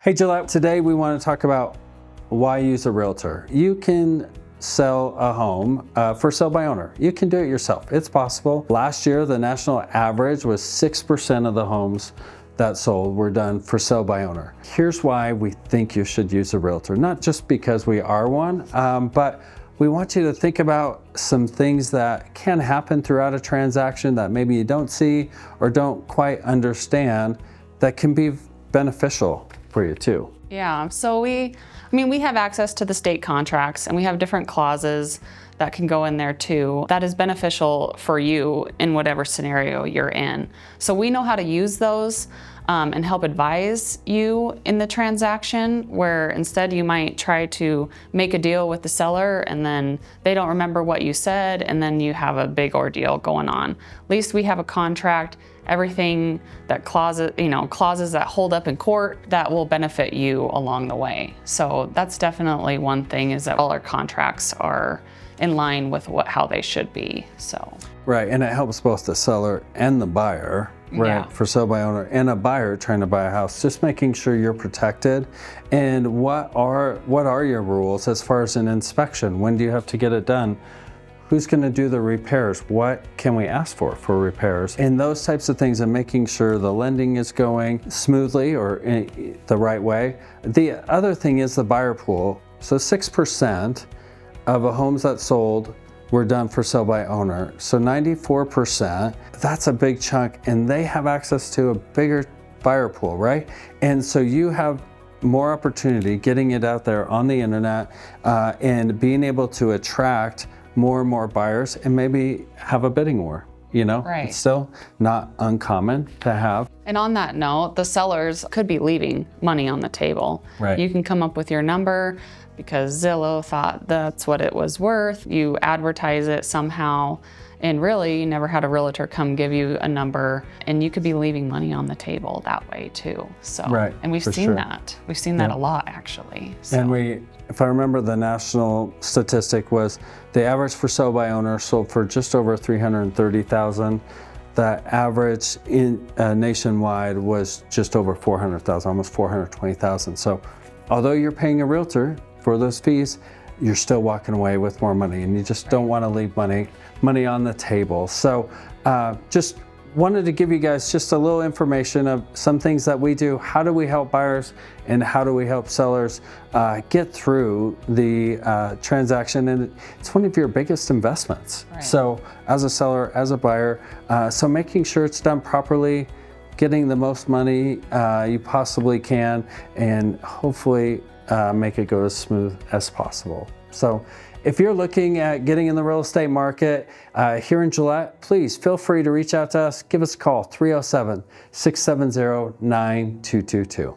Hey Gillette, today we want to talk about why use a realtor. You can sell a home for sale by owner. You can do it yourself. It's possible. Last year, the national average was 6% of the homes that sold were done for sale by owner. Here's why we think you should use a realtor. Not just because we are one, but we want you to think about some things that can happen throughout a transaction that maybe you don't see or don't quite understand that can be beneficial for you too. Yeah, so we have access to the state contracts and we have different clauses that can go in there too. That is beneficial for you in whatever scenario you're in. So we know how to use those and help advise you in the transaction, where instead you might try to make a deal with the seller and then they don't remember what you said and then you have a big ordeal going on. At least we have a contract, everything that clauses that hold up in court that will benefit you along the way. So that's definitely one thing, is that all our contracts are in line with how they should be. So right, and it helps both the seller and the buyer, right? Yeah. For sale by owner and a buyer trying to buy a house, just making sure you're protected. And what are your rules as far as an inspection? When do you have to get it done? Who's going to do the repairs? What can we ask for repairs? And those types of things, and making sure the lending is going smoothly or in the right way. The other thing is the buyer pool. So 6% of the homes that sold were done for sale by owner. So 94%, that's a big chunk, and they have access to a bigger buyer pool, right? And so you have more opportunity getting it out there on the internet and being able to attract more and more buyers and maybe have a bidding war, Right. It's still not uncommon to have. And on that note, the sellers could be leaving money on the table. Right. You can come up with your number because Zillow thought that's what it was worth. You advertise it somehow, and really you never had a realtor come give you a number, and you could be leaving money on the table that way too. So, right, and we've seen sure. that. We've seen that a lot actually. So. And if I remember, the national statistic was the average for sale by owner sold for just over $330,000. The average nationwide was just over $400,000, almost $420,000. So although you're paying a realtor for those fees, you're still walking away with more money, and you just don't want to leave money on the table. So just wanted to give you guys just a little information of some things that we do. How do we help buyers and how do we help sellers get through the transaction? And it's one of your biggest investments. Right. So as a seller, as a buyer, so making sure it's done properly, getting the most money you possibly can, and hopefully make it go as smooth as possible. So if you're looking at getting in the real estate market here in Gillette, please feel free to reach out to us. Give us a call, 307-670-9222.